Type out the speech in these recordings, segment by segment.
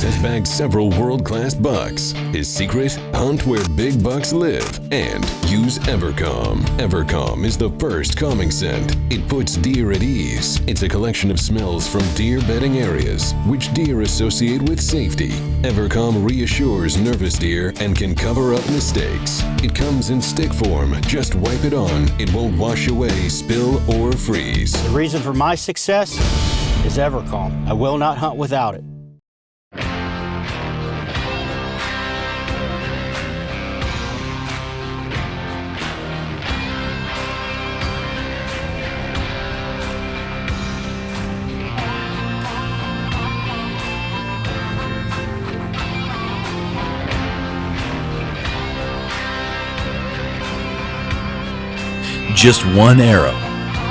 has bagged several world-class bucks. His secret? Hunt where big bucks live and use Evercalm. Evercalm is the first calming scent. It puts deer at ease. It's a collection of smells from deer bedding areas, which deer associate with safety. Evercalm reassures nervous deer and can cover up mistakes. It comes in stick form. Just wipe it on. It won't wash away, spill, or freeze. The reason for my success is Evercalm. I will not hunt without it. Just one arrow,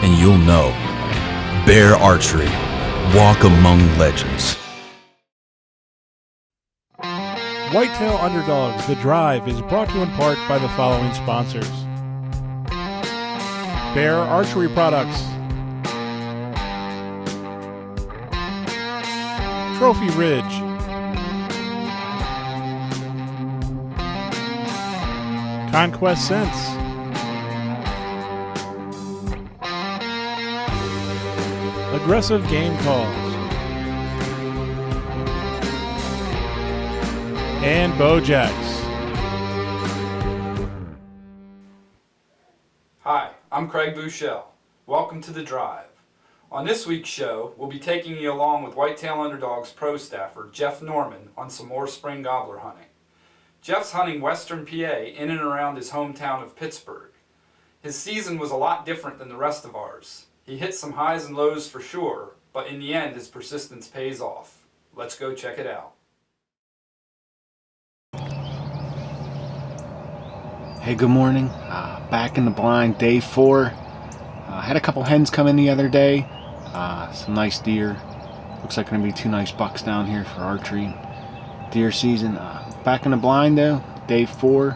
and you'll know. Bear Archery. Walk among legends. Whitetail Underdogs, The Drive, is brought to you in part by the following sponsors. Bear Archery Products, Trophy Ridge, Conquest Scents, Aggressive Game Calls, and Bojacks. Hi, I'm Craig Bouchel. Welcome to The Drive. On this week's show, we'll be taking you along with Whitetail Underdogs pro staffer Jeff Norman on some more spring gobbler hunting. Jeff's hunting western PA in and around his hometown of Pittsburgh. His season was a lot different than the rest of ours. He hit some highs and lows for sure, but in the end his persistence pays off. Let's go check it out. Hey, good morning. Back in the blind, day 4. Had a couple hens come in the other day. Some nice deer. Looks like going to be 2 nice bucks down here for archery deer season. Back in the blind though, day 4.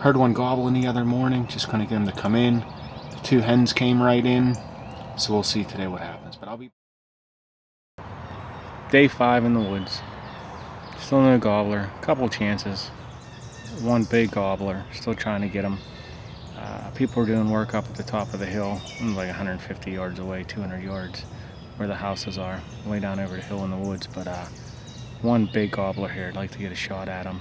Heard one gobbling the other morning. Just going to get him to come in. 2 hens came right in. So we'll see today what happens. But I'll be day 5 in the woods. Still no gobbler. Couple chances. 1 big gobbler. Still trying to get him. People are doing work up at the top of the hill. I'm like 150 yards away, 200 yards where the houses are. Way down over the hill in the woods. But 1 big gobbler here. I'd like to get a shot at him.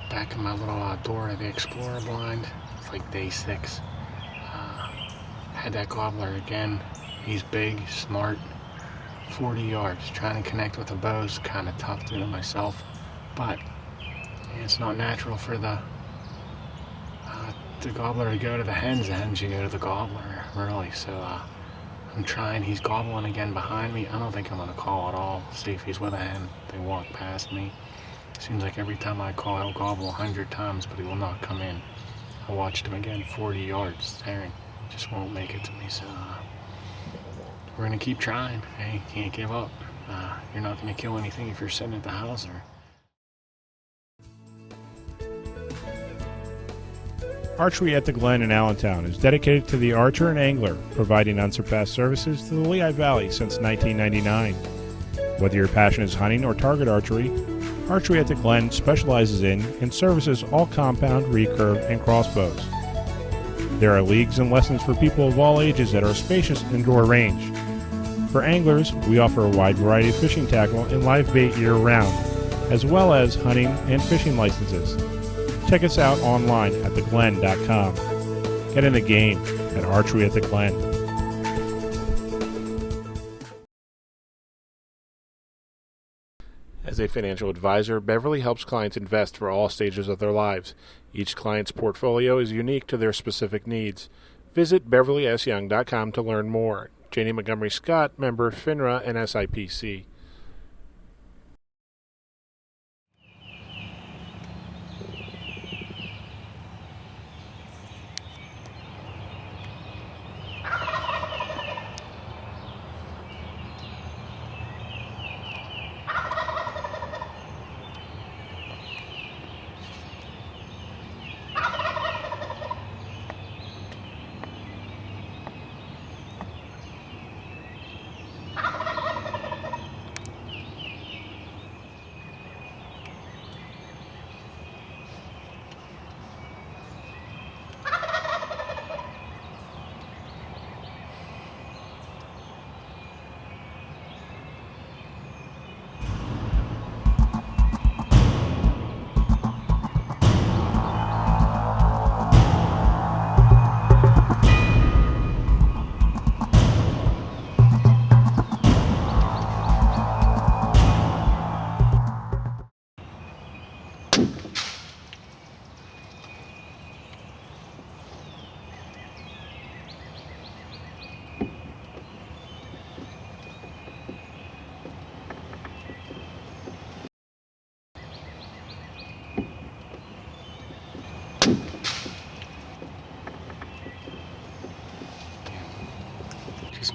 Back in my little door of the Explorer blind. It's like day 6. Had that gobbler again. He's big, smart, 40 yards. Trying to connect with the bow is kind of tough to do myself, but it's not natural for the gobbler to go to the hens you go to the gobbler, really. So I'm trying. He's gobbling again behind me. I don't think I'm going to call at all. See if he's with a hen. They walk past me. Seems like every time I call, he'll gobble 100 times, but he will not come in. I watched him again, 40 yards, staring. Just won't make it to me, so we're going to keep trying. Hey, can't give up. You're not going to kill anything if you're sitting at the house. Archery at the Glen in Allentown is dedicated to the archer and angler, providing unsurpassed services to the Lehigh Valley since 1999. Whether your passion is hunting or target archery, Archery at the Glen specializes in and services all compound, recurve, and crossbows. There are leagues and lessons for people of all ages at our spacious indoor range. For anglers, we offer a wide variety of fishing tackle and live bait year-round, as well as hunting and fishing licenses. Check us out online at theglen.com. Get in the game at Archery at the Glen. As a financial advisor, Beverly helps clients invest for all stages of their lives. Each client's portfolio is unique to their specific needs. Visit beverlysyoung.com to learn more. Janie Montgomery Scott, member FINRA and SIPC.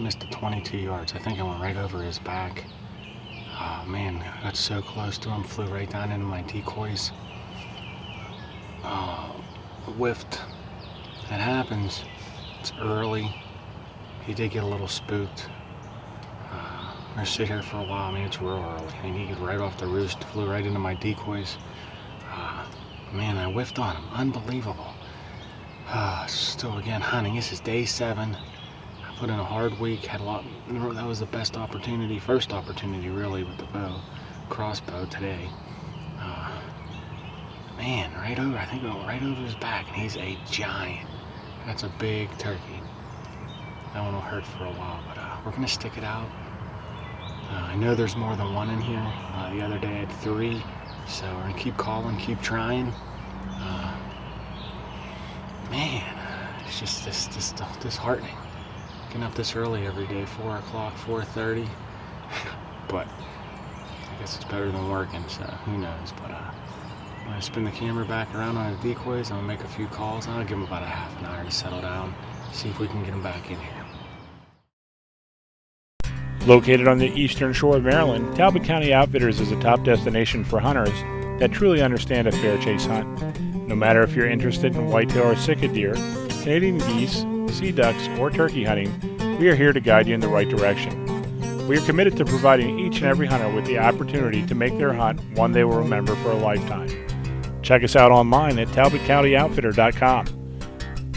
missed it 22 yards. I think I went right over his back. Man, I got so close to him, flew right down into my decoys. Whiffed. That happens. It's early. He did get a little spooked. I sit here for a while. I mean, it's real early. And he got right off the roost, flew right into my decoys. Man, I whiffed on him. Unbelievable. Still, again, hunting. This is day 7. I put in a hard week. Had a lot. That was the best opportunity, first opportunity, really, with the crossbow today. Man, right over. I think it went right over his back, and he's a giant. That's a big turkey. That one will hurt for a while, but we're gonna stick it out. I know there's more than one in here. The other day I had 3, so we're gonna keep calling, keep trying. Man, it's just disheartening. Getting up this early every day, 4 o'clock, 4:30. But I guess it's better than working, so who knows. But I'm gonna spin the camera back around on the decoys. I'm gonna make a few calls. I'm gonna give them about a half an hour to settle down, see if we can get them back in here. Located on the eastern shore of Maryland, Talbot County Outfitters is a top destination for hunters that truly understand a fair chase hunt. No matter if you're interested in whitetail or sika deer, Canadian geese, sea ducks, or turkey hunting, we are here to guide you in the right direction. We are committed to providing each and every hunter with the opportunity to make their hunt one they will remember for a lifetime. Check us out online at TalbotCountyOutfitter.com.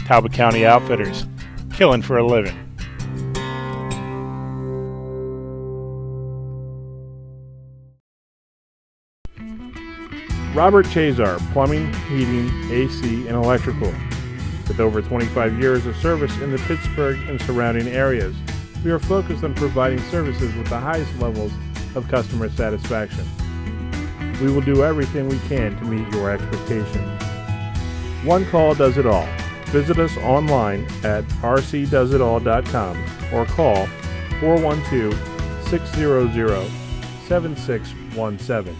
Talbot County Outfitters, killing for a living. Robert Chazar, Plumbing, Heating, AC, and Electrical. With over 25 years of service in the Pittsburgh and surrounding areas, we are focused on providing services with the highest levels of customer satisfaction. We will do everything we can to meet your expectations. One call does it all. Visit us online at rcdoesitall.com or call 412-600-7617.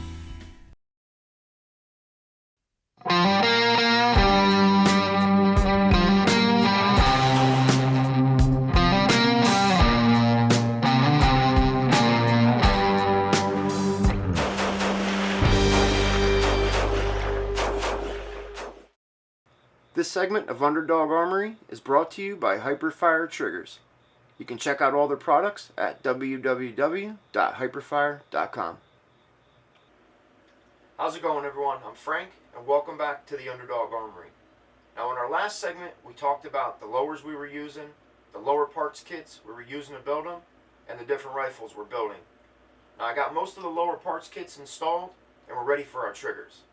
This segment of Underdog Armory is brought to you by Hyperfire Triggers. You can check out all their products at www.hyperfire.com. How's it going, everyone? I'm Frank, and welcome back to the Underdog Armory. Now, in our last segment, we talked about the lowers we were using, the lower parts kits we were using to build them, and the different rifles we're building. Now, I got most of the lower parts kits installed, and we're ready for our triggers.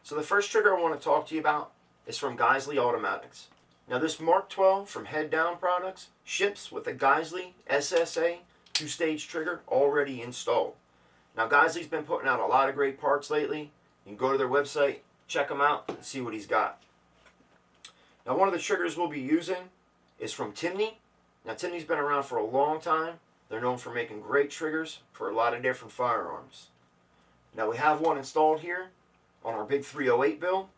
So the first trigger I want to talk to you about is from Geisley Automatics. Now, this Mark 12 from Head Down Products ships with a Geisley SSA 2-stage trigger already installed. Now, Geisley's been putting out a lot of great parts lately. You can go to their website, check them out, and see what he's got. Now, one of the triggers we'll be using is from Timney. Now, Timney's been around for a long time. They're known for making great triggers for a lot of different firearms. Now, we have one installed here on our big 308 build.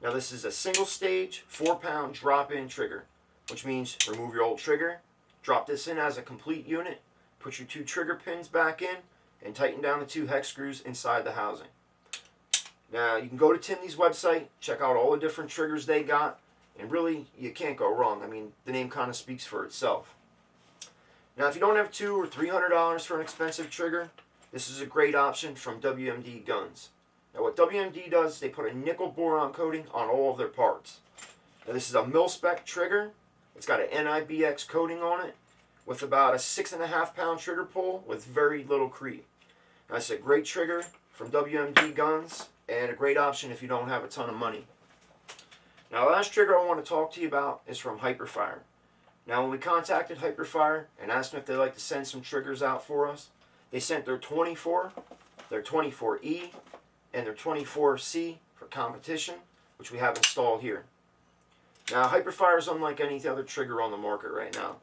Now, this is a single stage 4-pound drop-in trigger, which means remove your old trigger, drop this in as a complete unit, put your 2 trigger pins back in, and tighten down the 2 hex screws inside the housing. Now, you can go to Timney's website, check out all the different triggers they got, and really, you can't go wrong. I mean, the name kind of speaks for itself. Now, if you don't have $200 or $300 for an expensive trigger, this is a great option from WMD Guns. Now, what WMD does is they put a nickel boron coating on all of their parts. Now, this is a mil-spec trigger. It's got an NIBX coating on it with about a 6.5-pound trigger pull with very little creep. Now, it's a great trigger from WMD Guns and a great option if you don't have a ton of money. Now, the last trigger I want to talk to you about is from Hyperfire. Now, when we contacted Hyperfire and asked them if they'd like to send some triggers out for us, they sent their 24, their 24E, and their 24C for competition, which we have installed here. Now, Hyperfire is unlike any other trigger on the market right now.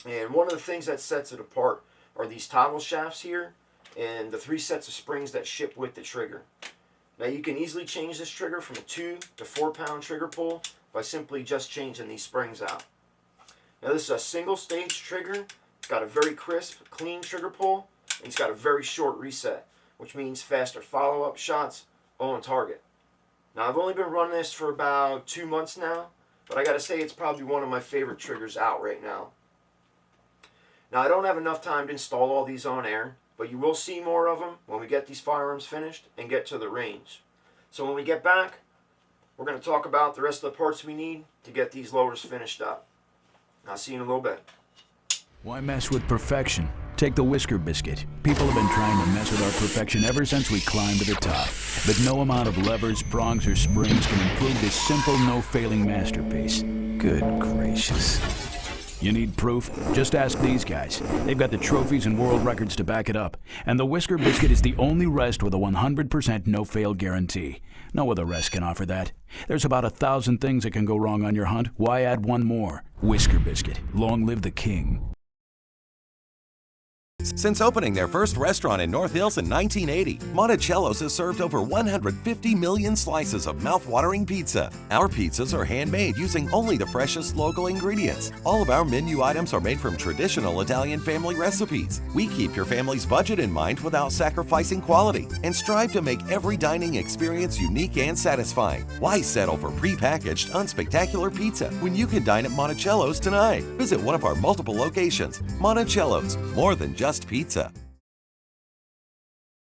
And one of the things that sets it apart are these toggle shafts here and the 3 sets of springs that ship with the trigger. Now, you can easily change this trigger from a 2 to 4-pound trigger pull by simply just changing these springs out. Now this is a single stage trigger. It's got a very crisp, clean trigger pull, and it's got a very short reset, which means faster follow-up shots on target. Now I've only been running this for about 2 months now, but I gotta say it's probably one of my favorite triggers out right now. Now I don't have enough time to install all these on air, but you will see more of them when we get these firearms finished and get to the range. So when we get back, we're going to talk about the rest of the parts we need to get these lowers finished up. I'll see you in a little bit. Why mess with perfection? Take the Whisker Biscuit. People have been trying to mess with our perfection ever since we climbed to the top. But no amount of levers, prongs, or springs can improve this simple, no-failing masterpiece. Good gracious. You need proof? Just ask these guys. They've got the trophies and world records to back it up. And the Whisker Biscuit is the only rest with a 100% no-fail guarantee. No other rest can offer that. There's about 1,000 things that can go wrong on your hunt. Why add one more? Whisker Biscuit. Long live the king. Since opening their first restaurant in North Hills in 1980, Monticello's has served over 150 million slices of mouth-watering pizza. Our pizzas are handmade using only the freshest local ingredients. All of our menu items are made from traditional Italian family recipes. We keep your family's budget in mind without sacrificing quality and strive to make every dining experience unique and satisfying. Why settle for prepackaged, unspectacular pizza when you can dine at Monticello's tonight? Visit one of our multiple locations. Monticello's, more than just pizza.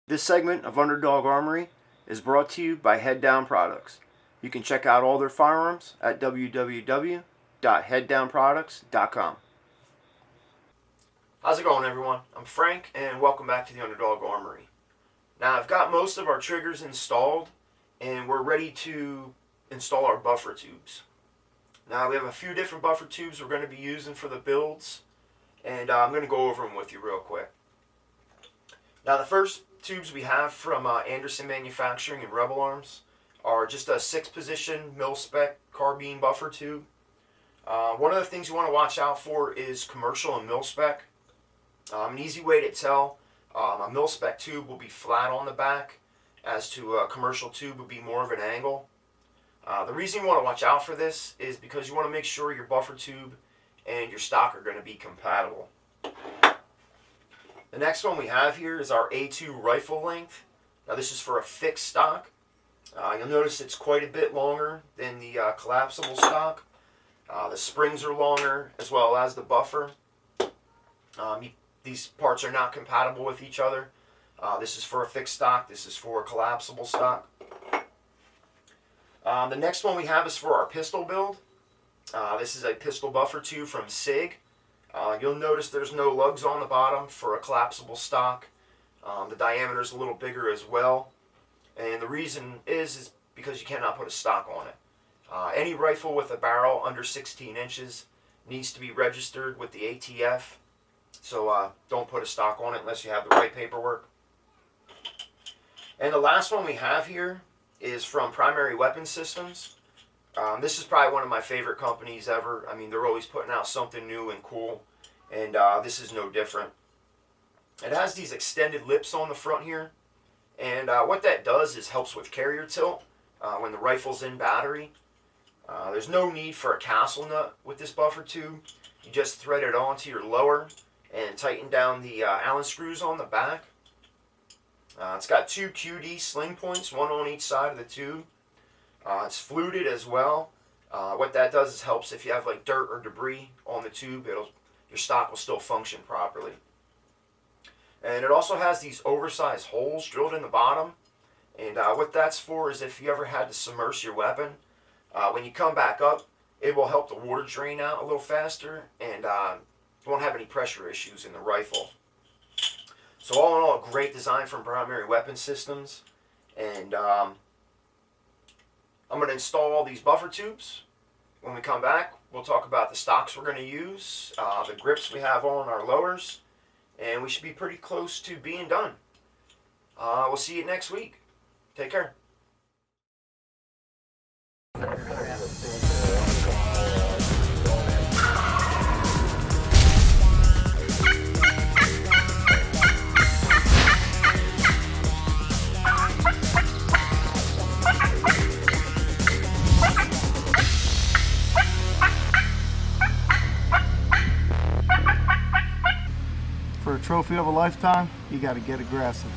This segment of Underdog Armory is brought to you by Head Down Products. You can check out all their firearms at www.headdownproducts.com. How's it going, everyone? I'm Frank, and welcome back to the Underdog Armory. Now, I've got most of our triggers installed, and we're ready to install our buffer tubes. Now, we have a few different buffer tubes we're going to be using for the builds, and I'm going to go over them with you real quick. Now the first tubes we have from Anderson Manufacturing and Rebel Arms are just a 6-position mil-spec carbine buffer tube. One of the things you want to watch out for is commercial and mil-spec. An easy way to tell, a mil-spec tube will be flat on the back, as to a commercial tube would be more of an angle. The reason you want to watch out for this is because you want to make sure your buffer tube and your stock are going to be compatible. The next one we have here is our A2 rifle length. Now this is for a fixed stock. You'll notice it's quite a bit longer than the collapsible stock. The springs are longer as well as the buffer. These parts are not compatible with each other. This is for a fixed stock. This is for a collapsible stock. The next one we have is for our pistol build. This is a pistol buffer tube from SIG. You'll notice there's no lugs on the bottom for a collapsible stock. The diameter is a little bigger as well. And the reason is because you cannot put a stock on it. Any rifle with a barrel under 16 inches needs to be registered with the ATF. So don't put a stock on it unless you have the right paperwork. And the last one we have here is from Primary Weapon Systems. This is probably one of my favorite companies ever. I mean, they're always putting out something new and cool, and this is no different. It has these extended lips on the front here, and what that does is helps with carrier tilt when the rifle's in battery. There's no need for a castle nut with this buffer tube. You just thread it onto your lower and tighten down the Allen screws on the back. It's got 2 QD sling points, one on each side of the tube. It's fluted as well. What that does is helps if you have like dirt or debris on the tube, your stock will still function properly. And it also has these oversized holes drilled in the bottom. And what that's for is if you ever had to submerge your weapon, when you come back up, it will help the water drain out a little faster, and you won't have any pressure issues in the rifle. So all in all, a great design from Primary Weapon Systems. And I'm going to install all these buffer tubes. When we come back, we'll talk about the stocks we're going to use, the grips we have on our lowers, and we should be pretty close to being done. We'll see you next week. Take care. trophy of a lifetime, you got to get aggressive.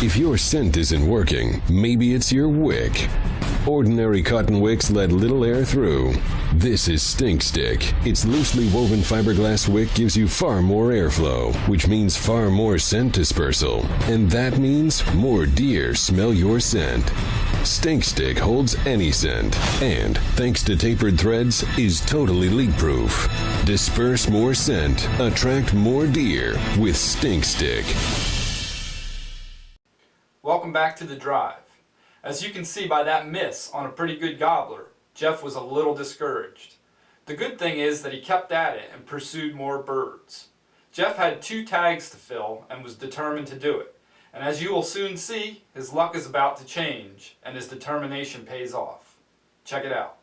If your scent isn't working, maybe it's your wick. Ordinary cotton wicks let little air through. This is Stink Stick. Its loosely woven fiberglass wick gives you far more airflow, which means far more scent dispersal. And that means more deer smell your scent. Stink Stick holds any scent, and thanks to tapered threads, is totally leak-proof. Disperse more scent, attract more deer with Stink Stick. Welcome back to The Drive. As you can see by that miss on a pretty good gobbler, Jeff was a little discouraged. The good thing is that he kept at it and pursued more birds. Jeff had 2 tags to fill and was determined to do it. And as you will soon see, his luck is about to change and his determination pays off. Check it out.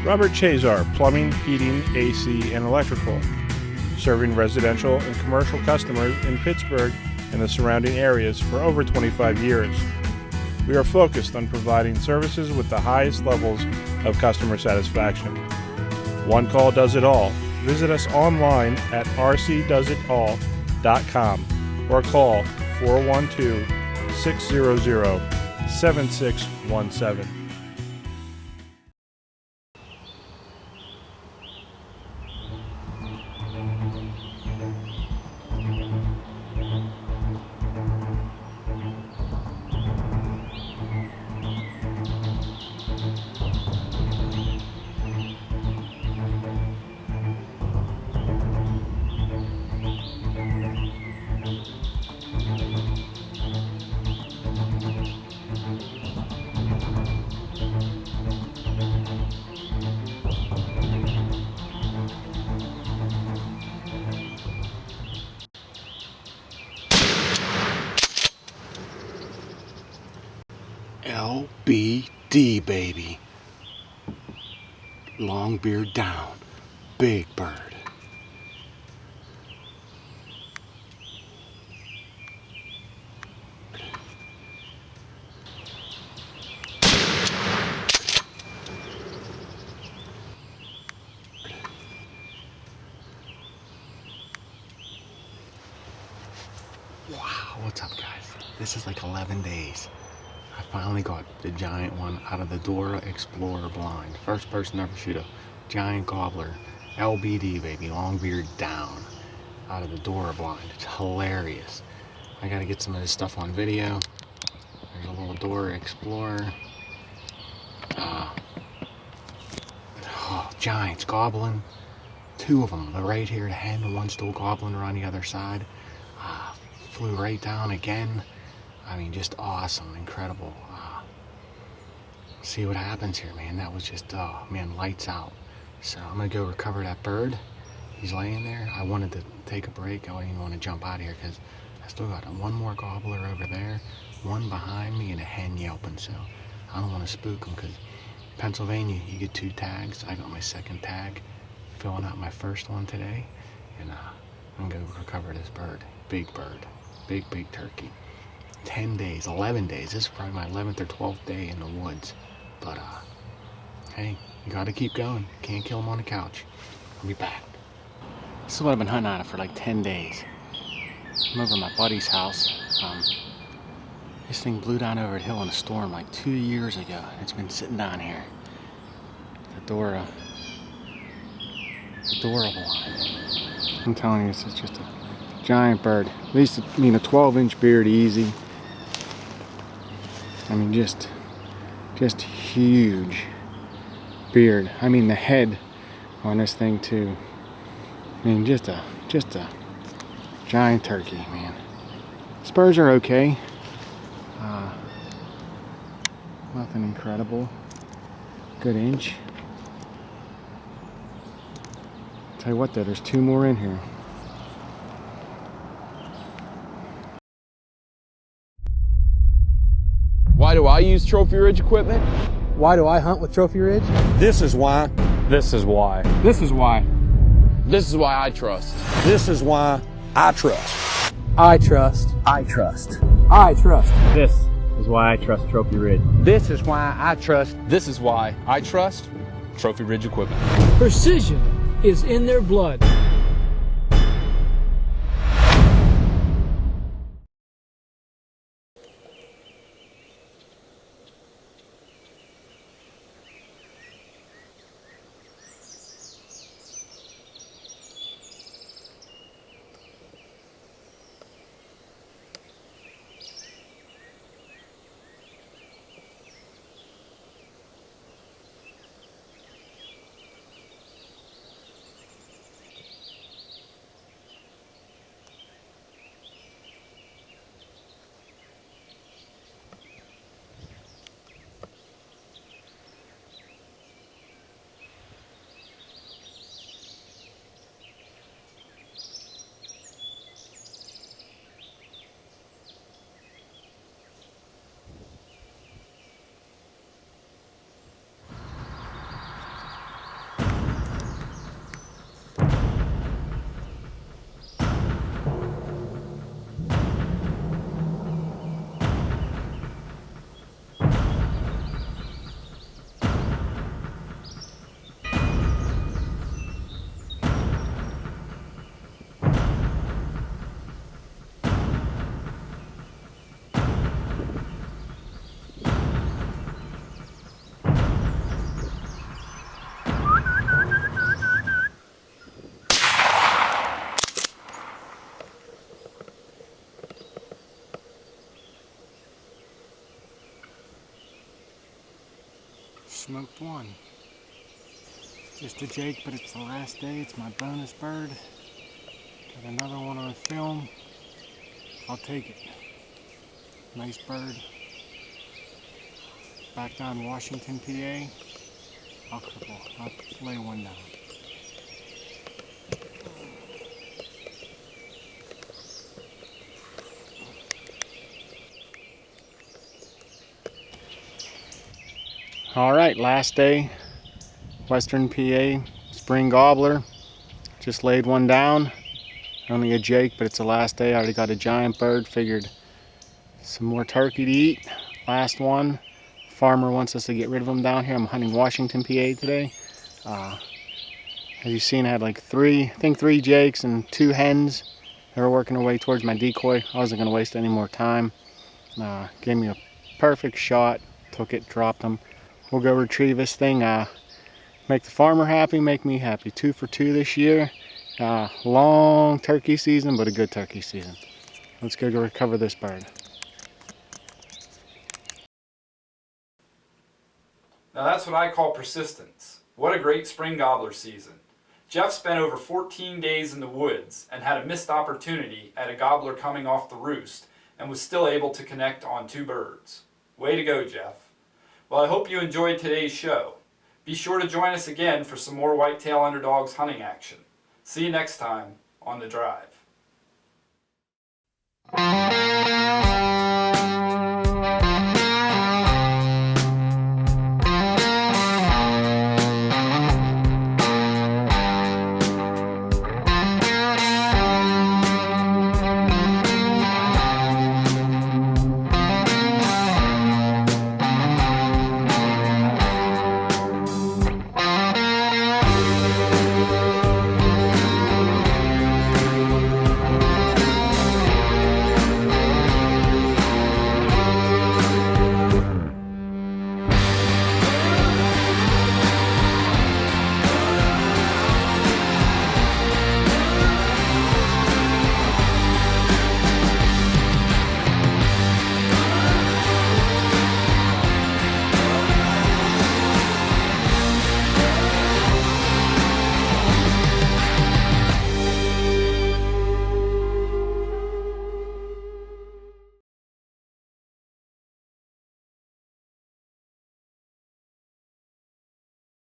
Robert Chazar, Plumbing, Heating, AC, and Electrical, serving residential and commercial customers in Pittsburgh and the surrounding areas for over 25 years. We are focused on providing services with the highest levels of customer satisfaction. One call does it all. Visit us online at rcdoesitall.com or call 412-600-7617. LBD, baby. Long beard down. Big bird. Wow, what's up, guys? This is like 11 days. I finally got the giant one out of the Dora Explorer blind. First person ever shoot a giant gobbler. LBD, baby, long beard down, out of the Dora blind. It's hilarious. I gotta get some of this stuff on video. There's a little Dora Explorer. Giants gobbling. 2 of them, they're right here, the hen, and one still gobbling around the other side. Flew right down again. I mean, just awesome, incredible. See what happens here, man. That was just, man, lights out. So I'm gonna go recover that bird. He's laying there. I wanted to take a break. I didn't even want to jump out of here because I still got one more gobbler over there, one behind me, and a hen yelping. So I don't want to spook them because Pennsylvania, you get 2 tags. I got my second tag, filling out my first one today, and I'm gonna go recover this bird. Big bird, big turkey. 10 days, 11 days. This is probably my 11th or 12th day in the woods. But, hey, you gotta keep going. Can't kill them on the couch. I'll be back. This is what I've been hunting on it for like 10 days. I'm over at my buddy's house. This thing blew down over a hill in a storm like 2 years ago. It's been sitting down here. It's adorable. I'm telling you, it's just a giant bird. At least, a 12-inch beard, easy. I mean, just huge beard. I mean, the head on this thing too. I mean, just a giant turkey, man. Spurs are okay. Nothing incredible. Good inch. Tell you what though, there's 2 more in here. Why do I use Trophy Ridge equipment? Why do I hunt with Trophy Ridge? This is why. This is why. This is why. This is why I trust. This is why I trust. I trust. I trust. I trust. This is why I trust Trophy Ridge. This is why I trust. This is why I trust Trophy Ridge equipment. Precision is in their blood. Smoked one. Just a Jake, but it's the last day. It's my bonus bird. Got another one on film. I'll take it. Nice bird. Back down Washington, PA. I'll lay one down. All right, last day, Western PA, spring gobbler. Just laid one down. Only a Jake, but it's the last day. I already got a giant bird. Figured some more turkey to eat. Last one. Farmer wants us to get rid of them down here. I'm hunting Washington, PA today. As you've seen, I had like three Jakes and 2 hens. They were working their way towards my decoy. I wasn't going to waste any more time. Gave me a perfect shot. Took it, dropped them. We'll go retrieve this thing. Make the farmer happy, make me happy. 2 for 2 this year. Long turkey season, but a good turkey season. Let's go recover this bird. Now that's what I call persistence. What a great spring gobbler season. Jeff spent over 14 days in the woods and had a missed opportunity at a gobbler coming off the roost and was still able to connect on 2 birds. Way to go, Jeff. Well, I hope you enjoyed today's show. Be sure to join us again for some more Whitetail Underdogs hunting action. See you next time on The Drive.